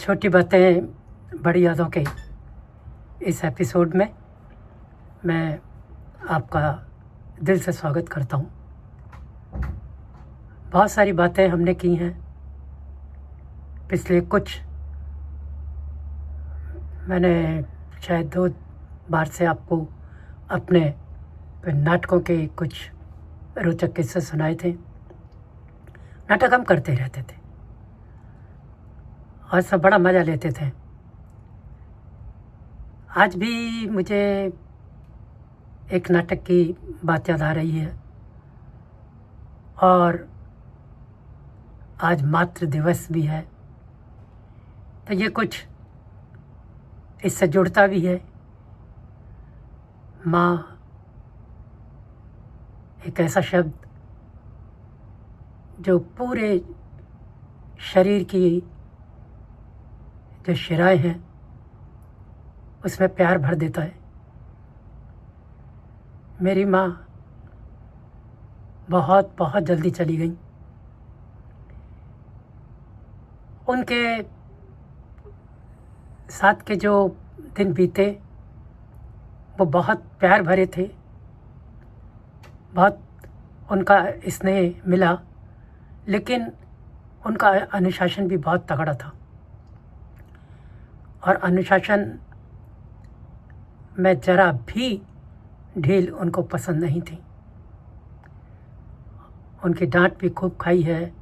छोटी बातें बड़ी यादों के इस एपिसोड में मैं आपका दिल से स्वागत करता हूँ। बहुत सारी बातें हमने की हैं पिछले कुछ, मैंने शायद 2 बार से आपको अपने नाटकों के कुछ रोचक किस्से सुनाए थे। नाटक हम करते रहते थे और सब बड़ा मज़ा लेते थे। आज भी मुझे एक नाटक की बात याद आ रही है और आज मातृ दिवस भी है, तो ये कुछ इससे जुड़ता भी है। माँ एक ऐसा शब्द जो पूरे शरीर की जो शिराएं हैं उसमें प्यार भर देता है। मेरी माँ बहुत बहुत जल्दी चली गई। उनके साथ के जो दिन बीते वो बहुत प्यार भरे थे, बहुत उनका स्नेह मिला, लेकिन उनका अनुशासन भी बहुत तगड़ा था और अनुशासन में ज़रा भी ढील उनको पसंद नहीं थी। उनकी डांट भी खूब खाई है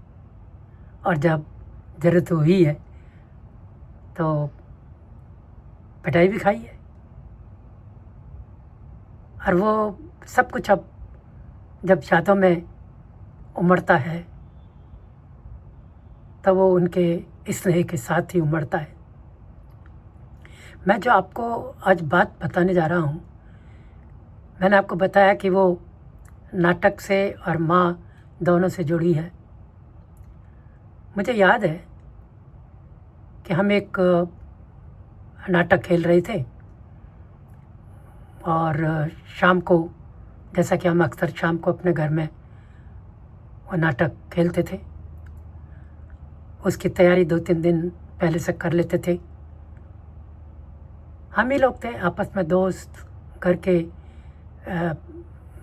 और जब ज़रूरत हुई है तो पिटाई भी खाई है। और वो सब कुछ अब जब यादों में उमड़ता है तो वो उनके स्नेह के साथ ही उमड़ता है। मैं जो आपको आज बात बताने जा रहा हूँ, मैंने आपको बताया कि वो नाटक से और माँ दोनों से जुड़ी है। मुझे याद है कि हम एक नाटक खेल रहे थे और शाम को, जैसा कि हम अक्सर शाम को अपने घर में वो नाटक खेलते थे, उसकी तैयारी 2-3 दिन पहले से कर लेते थे। हम ही लोग थे, आपस में दोस्त, घर के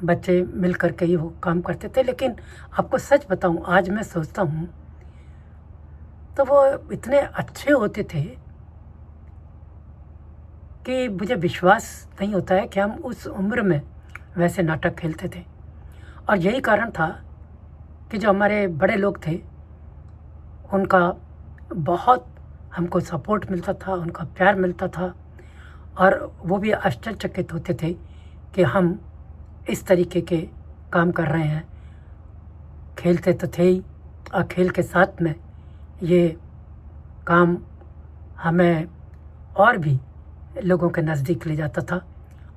बच्चे मिल कर के ही वो काम करते थे। लेकिन आपको सच बताऊं, आज मैं सोचता हूं तो वो इतने अच्छे होते थे कि मुझे विश्वास नहीं होता है कि हम उस उम्र में वैसे नाटक खेलते थे। और यही कारण था कि जो हमारे बड़े लोग थे उनका बहुत हमको सपोर्ट मिलता था, उनका प्यार मिलता था और वो भी आश्चर्यचकित होते थे कि हम इस तरीके के काम कर रहे हैं। खेलते तो थे ही और खेल के साथ में ये काम हमें और भी लोगों के नज़दीक ले जाता था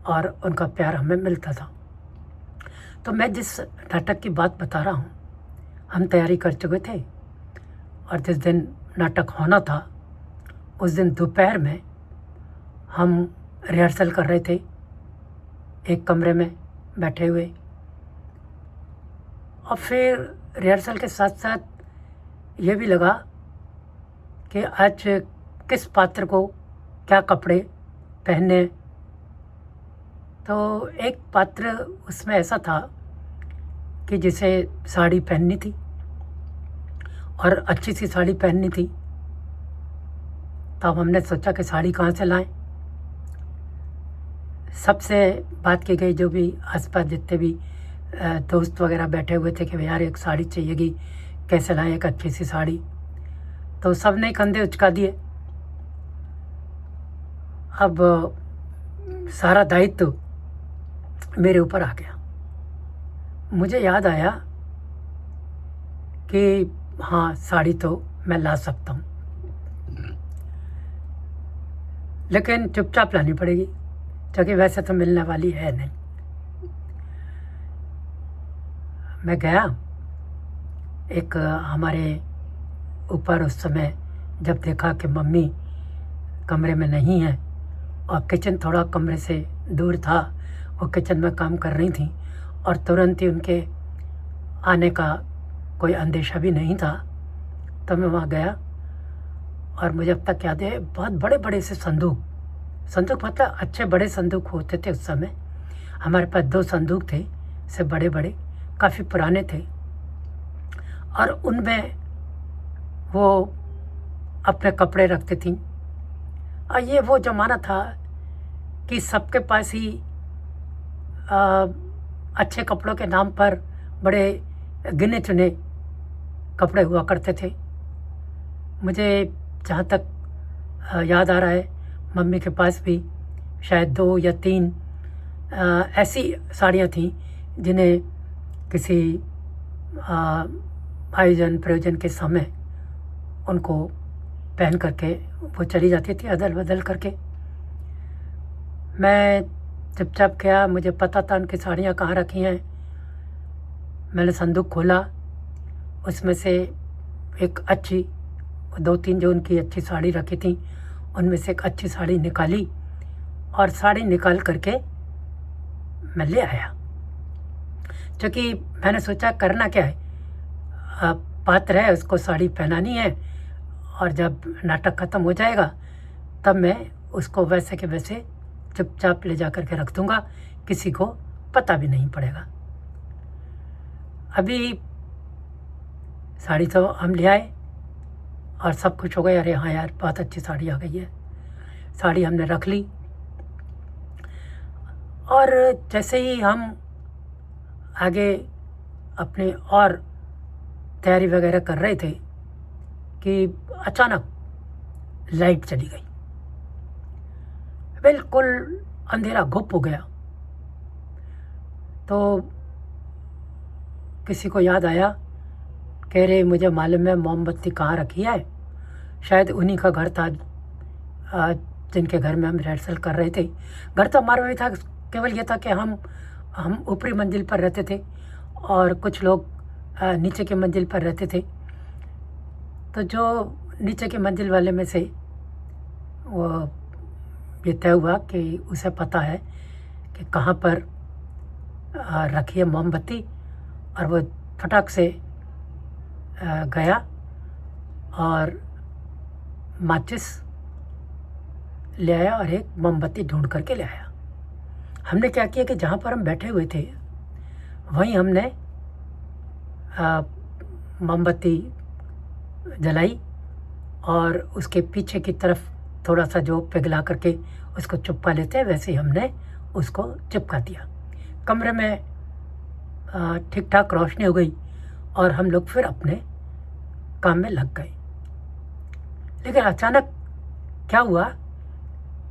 और उनका प्यार हमें मिलता था। तो मैं जिस नाटक की बात बता रहा हूँ, हम तैयारी कर चुके थे और जिस दिन नाटक होना था उस दिन दोपहर में हम रिहर्सल कर रहे थे एक कमरे में बैठे हुए। और फिर रिहर्सल के साथ साथ ये भी लगा कि आज किस पात्र को क्या कपड़े पहनने। तो एक पात्र उसमें ऐसा था कि जिसे साड़ी पहननी थी और अच्छी सी साड़ी पहननी थी। तब हमने सोचा कि साड़ी कहाँ से लाएं। सबसे बात की गई, जो भी आसपास जितने भी दोस्त वगैरह बैठे हुए थे, कि भाई यार एक साड़ी चाहिएगी, कैसे लाएं एक अच्छी सी साड़ी। तो सब ने कंधे उचका दिए। अब सारा दायित्व मेरे ऊपर आ गया। मुझे याद आया कि हाँ, साड़ी तो मैं ला सकता हूँ, लेकिन चुपचाप लानी पड़ेगी क्योंकि वैसे तो मिलने वाली है नहीं। मैं गया एक हमारे ऊपर, उस समय जब देखा कि मम्मी कमरे में नहीं है और किचन थोड़ा कमरे से दूर था, वो किचन में काम कर रही थी और तुरंत ही उनके आने का कोई अंदेशा भी नहीं था, तो मैं वहाँ गया और मुझे अब तक याद है बहुत बड़े बड़े से संदूक मतलब अच्छे बड़े संदूक होते थे उस समय। हमारे पास 2 संदूक थे से बड़े बड़े, काफ़ी पुराने थे, और उनमें वो अपने कपड़े रखती थीं। और ये वो ज़माना था कि सबके पास ही अच्छे कपड़ों के नाम पर बड़े गिने चुने कपड़े हुआ करते थे। मुझे जहाँ तक याद आ रहा है, मम्मी के पास भी शायद 2 या 3 ऐसी साड़ियाँ थीं जिन्हें किसी आयोजन प्रयोजन के समय उनको पहन करके वो चली जाती थी अदल बदल करके। मैं चुपचाप गया, मुझे पता था उनकी साड़ियाँ कहाँ रखी हैं। मैंने संदूक खोला, उसमें से एक अच्छी 2-3 जो उनकी अच्छी साड़ी रखी थी उनमें से एक अच्छी साड़ी निकाली, और साड़ी निकाल करके मैं ले आया। क्योंकि मैंने सोचा करना क्या है, पात्र है उसको साड़ी पहनानी है, और जब नाटक ख़त्म हो जाएगा तब मैं उसको वैसे के वैसे चुपचाप ले जा कर के रख दूँगा, किसी को पता भी नहीं पड़ेगा। अभी साड़ी तो हम ले आए और सब कुछ हो गया। अरे हाँ यार, बहुत अच्छी साड़ी आ गई है। साड़ी हमने रख ली, और जैसे ही हम आगे अपनी और तैयारी वगैरह कर रहे थे कि अचानक लाइट चली गई। बिल्कुल अंधेरा घुप हो गया। तो किसी को याद आया, कह रहे मुझे मालूम है मोमबत्ती कहाँ रखी है। शायद उन्हीं का घर था जिनके घर में हम रिहर्सल कर रहे थे। घर तो हमारा वही था, केवल ये था कि हम ऊपरी मंजिल पर रहते थे और कुछ लोग नीचे की मंजिल पर रहते थे। तो जो नीचे की मंजिल वाले में से वो ये तय हुआ कि उसे पता है कि कहाँ पर रखी है मोमबत्ती, और वो फटाक से गया और माचिस ले आया और एक मोमबत्ती ढूंढ करके ले आया। हमने क्या किया कि जहाँ पर हम बैठे हुए थे वहीं हमने मोमबत्ती जलाई, और उसके पीछे की तरफ थोड़ा सा जो पिघला करके उसको चिपका लेते हैं वैसे ही हमने उसको चिपका दिया। कमरे में ठीक ठाक रोशनी हो गई और हम लोग फिर अपने काम में लग गए। लेकिन अचानक क्या हुआ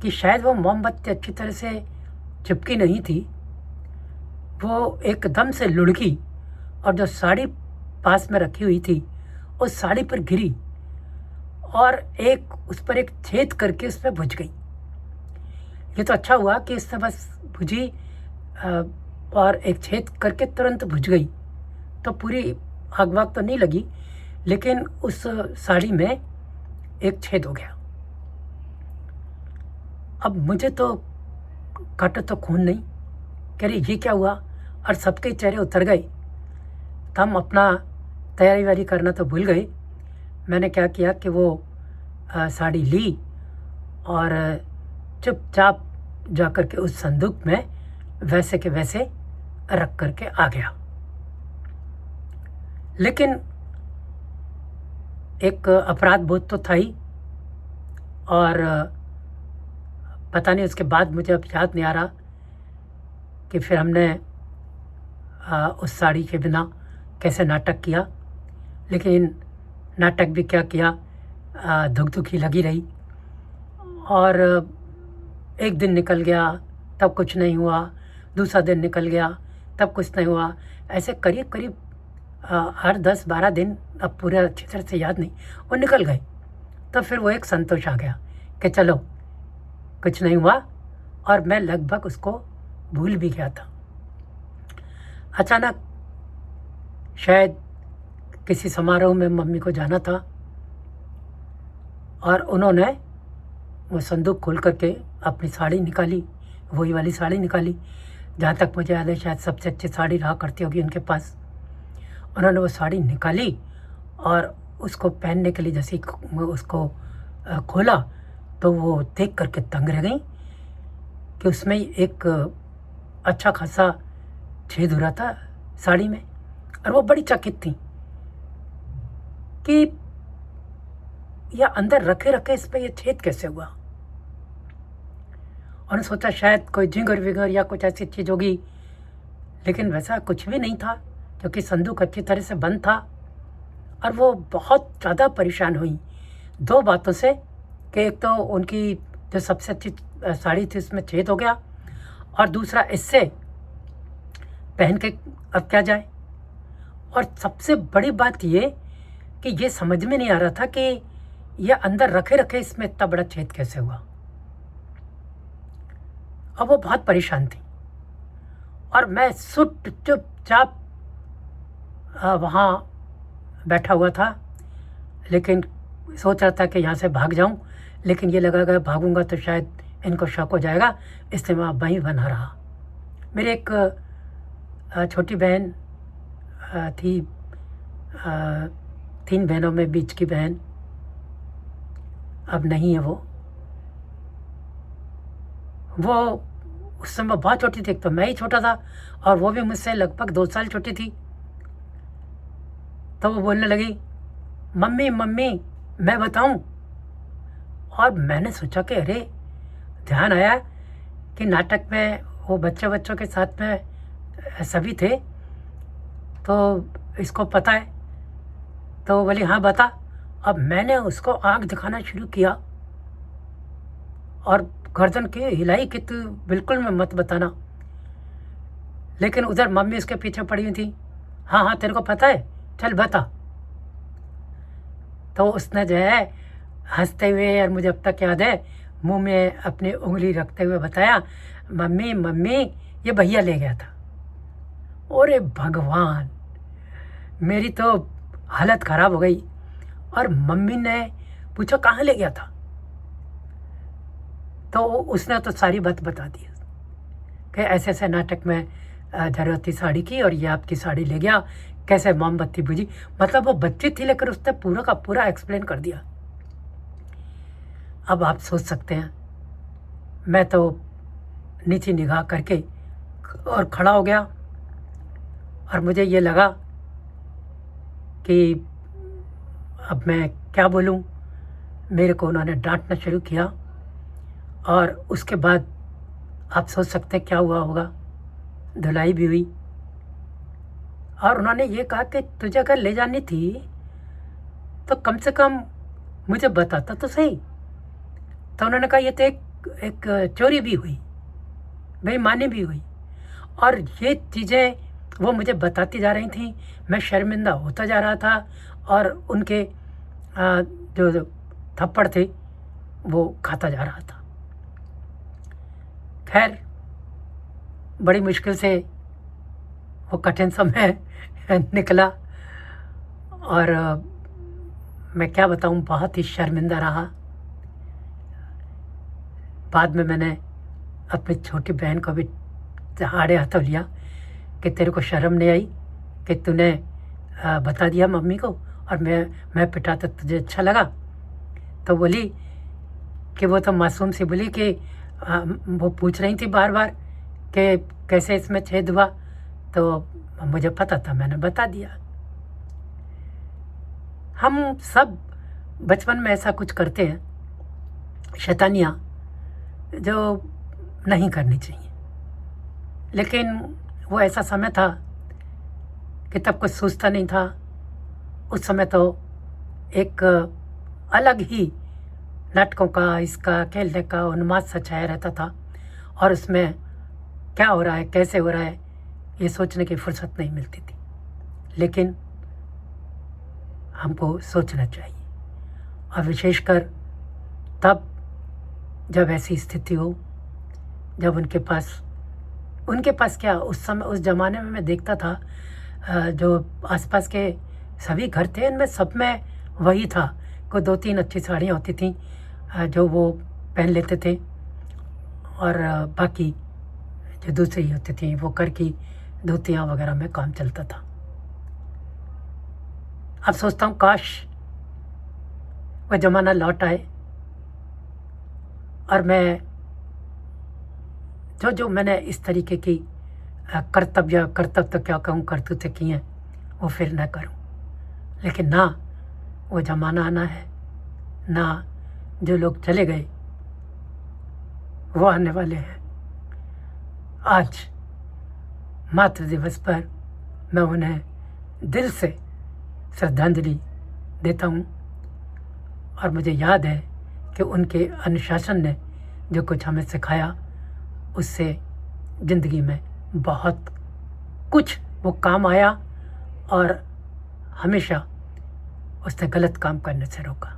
कि शायद वो मोमबत्ती अच्छी तरह से चिपकी नहीं थी, वो एकदम से लुढ़की और जो साड़ी पास में रखी हुई थी उस साड़ी पर गिरी और उस पर एक छेद करके उस पर बुझ गई। ये तो अच्छा हुआ कि इससे बस बुझी और एक छेद करके तुरंत बुझ गई, तो पूरी आग वाग तो नहीं लगी, लेकिन उस साड़ी में एक छेद हो गया। अब मुझे तो काटा तो खून नहीं, कह रही ये क्या हुआ, और सबके चेहरे उतर गए। तो हम अपना तैयारी वारी करना तो भूल गए। मैंने क्या किया कि वो साड़ी ली और चुपचाप जा कर के उस संदूक में वैसे के वैसे रख करके आ गया। लेकिन एक अपराध बोध तो था ही, और पता नहीं उसके बाद मुझे अब याद नहीं आ रहा कि फिर हमने उस साड़ी के बिना कैसे नाटक किया। लेकिन नाटक भी क्या किया, धुक धुकी लगी रही, और एक दिन निकल गया तब कुछ नहीं हुआ, दूसरा दिन निकल गया तब कुछ नहीं हुआ। ऐसे करीब करीब 8-10-12 दिन, अब पूरे अच्छी तरह से याद नहीं, वो निकल गए। तो फिर वो एक संतोष आ गया कि चलो कुछ नहीं हुआ, और मैं लगभग उसको भूल भी गया था। अचानक शायद किसी समारोह में मम्मी को जाना था, और उन्होंने वो संदूक खोल करके अपनी साड़ी निकाली, वही वाली साड़ी निकाली, जहाँ तक मुझे याद है शायद सबसे अच्छी साड़ी रहा करती होगी उनके पास। उन्होंने वो साड़ी निकाली और उसको पहनने के लिए जैसे उसको खोला तो वो देख करके दंग रह गई कि उसमें एक अच्छा खासा छेद हो रहा था साड़ी में, और वो बड़ी चकित थी कि यह अंदर रखे रखे इसमें ये छेद कैसे हुआ। उन्होंने सोचा शायद कोई झिंगर विगर या कुछ ऐसी चीज़ होगी, लेकिन वैसा कुछ भी नहीं था क्योंकि संदूक अच्छी तरह से बंद था। और वो बहुत ज़्यादा परेशान हुई 2 बातों से, कि एक तो उनकी जो सबसे अच्छी साड़ी थी उसमें छेद हो गया, और दूसरा इससे पहन के अब क्या जाए। और सबसे बड़ी बात ये कि ये समझ में नहीं आ रहा था कि यह अंदर रखे रखे इसमें इतना बड़ा छेद कैसे हुआ। अब वो बहुत परेशान थी और मैं चुपचाप वहाँ बैठा हुआ था, लेकिन सोच रहा था कि यहाँ से भाग जाऊँ, लेकिन ये लगा कि भागूंगा तो शायद इनको शक हो जाएगा, इसलिए मैं वहीं बना रहा। मेरी एक छोटी बहन थी, 3 बहनों में बीच की बहन, अब नहीं है वो उस समय बहुत छोटी थी। तो मैं ही छोटा था और वो भी मुझसे लगभग 2 साल छोटी थी। तो वो बोलने लगी, मम्मी मम्मी मैं बताऊं। और मैंने सोचा कि अरे, ध्यान आया कि नाटक में वो बच्चों के साथ में सभी थे, तो इसको पता है। तो बोली हाँ बता। अब मैंने उसको आँख दिखाना शुरू किया और गर्दन की हिलाई कि तू बिल्कुल में मत बताना, लेकिन उधर मम्मी उसके पीछे पड़ी हुई थी। हाँ हाँ तेरे को पता है, चल बता। तो उसने जो है हंसते हुए, और मुझे अब तक याद है, मुंह में अपनी उंगली रखते हुए बताया, मम्मी मम्मी ये भैया ले गया था। अरे भगवान, मेरी तो हालत ख़राब हो गई। और मम्मी ने पूछा कहाँ ले गया था, तो उसने तो सारी बात बता दी कि ऐसे ऐसे नाटक में जरूरती साड़ी की और ये आपकी साड़ी ले गया, कैसे मोमबत्ती बुझी। मतलब वो बच्ची थी लेकर उसने पूरा का पूरा एक्सप्लेन कर दिया। अब आप सोच सकते हैं, मैं तो नीचे निगाह करके और खड़ा हो गया, और मुझे ये लगा कि अब मैं क्या बोलूं। मेरे को उन्होंने डांटना शुरू किया, और उसके बाद आप सोच सकते हैं क्या हुआ होगा। धुलाई भी हुई, और उन्होंने ये कहा कि तुझे अगर ले जानी थी तो कम से कम मुझे बताता तो सही। तो उन्होंने कहा ये तो एक चोरी भी हुई, बेईमानी भी हुई, और ये चीज़ें वो मुझे बताती जा रही थी। मैं शर्मिंदा होता जा रहा था, और उनके जो थप्पड़ थे वो खाता जा रहा था। खैर, बड़ी मुश्किल से वो कठिन समय निकला, और मैं क्या बताऊं, बहुत ही शर्मिंदा रहा। बाद में मैंने अपनी छोटी बहन को भी आड़े हाथों लिया कि तेरे को शर्म नहीं आई कि तूने बता दिया मम्मी को, और मैं पिटा तो तुझे अच्छा लगा। तो बोली कि वो तो मासूम सी बोली कि वो पूछ रही थी बार बार कि कैसे इसमें छेद हुआ, तो मुझे पता था, मैंने बता दिया। हम सब बचपन में ऐसा कुछ करते हैं, शैतानियाँ जो नहीं करनी चाहिए, लेकिन वो ऐसा समय था कि तब कुछ सोचता नहीं था। उस समय तो एक अलग ही नाटकों का, इसका खेलने का उन्माद सा छाया रहता था, और उसमें क्या हो रहा है, कैसे हो रहा है, ये सोचने की फुर्सत नहीं मिलती थी। लेकिन हमको सोचना चाहिए, और विशेषकर तब जब ऐसी स्थिति हो, जब उनके पास क्या, उस समय उस ज़माने में मैं देखता था जो आसपास के सभी घर थे, इनमें सब में वही था, कोई 2-3 अच्छी साड़ियाँ होती थीं जो वो पहन लेते थे, और बाकी जो दूसरी होती थी वो कर की धोतियाँ वगैरह में काम चलता था। अब सोचता हूँ काश वह ज़माना लौट आए और मैं जो मैंने इस तरीके की कर्तव्य तो क्या कहूँ, करतूतें की हैं, वो फिर न करूँ। लेकिन ना वो ज़माना आना है, ना जो लोग चले गए वो आने वाले हैं। आज मातृ दिवस पर मैं उन्हें दिल से श्रद्धांजलि देता हूँ। और मुझे याद है कि उनके अनुशासन ने जो कुछ हमें सिखाया, उससे ज़िंदगी में बहुत कुछ वो काम आया और हमेशा उसने गलत काम करने से रोका।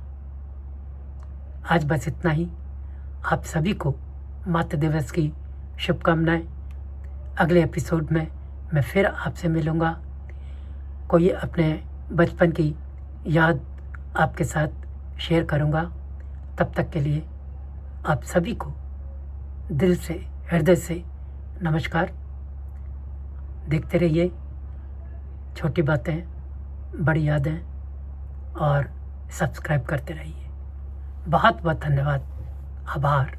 आज बस इतना ही। आप सभी को मातृ दिवस की शुभकामनाएं। अगले एपिसोड में मैं फिर आपसे मिलूँगा, कोई अपने बचपन की याद आपके साथ शेयर करूँगा। तब तक के लिए आप सभी को दिल से, हृदय से नमस्कार। देखते रहिए छोटी बातें बड़ी यादें और सब्सक्राइब करते रहिए। बहुत बहुत धन्यवाद, आभार।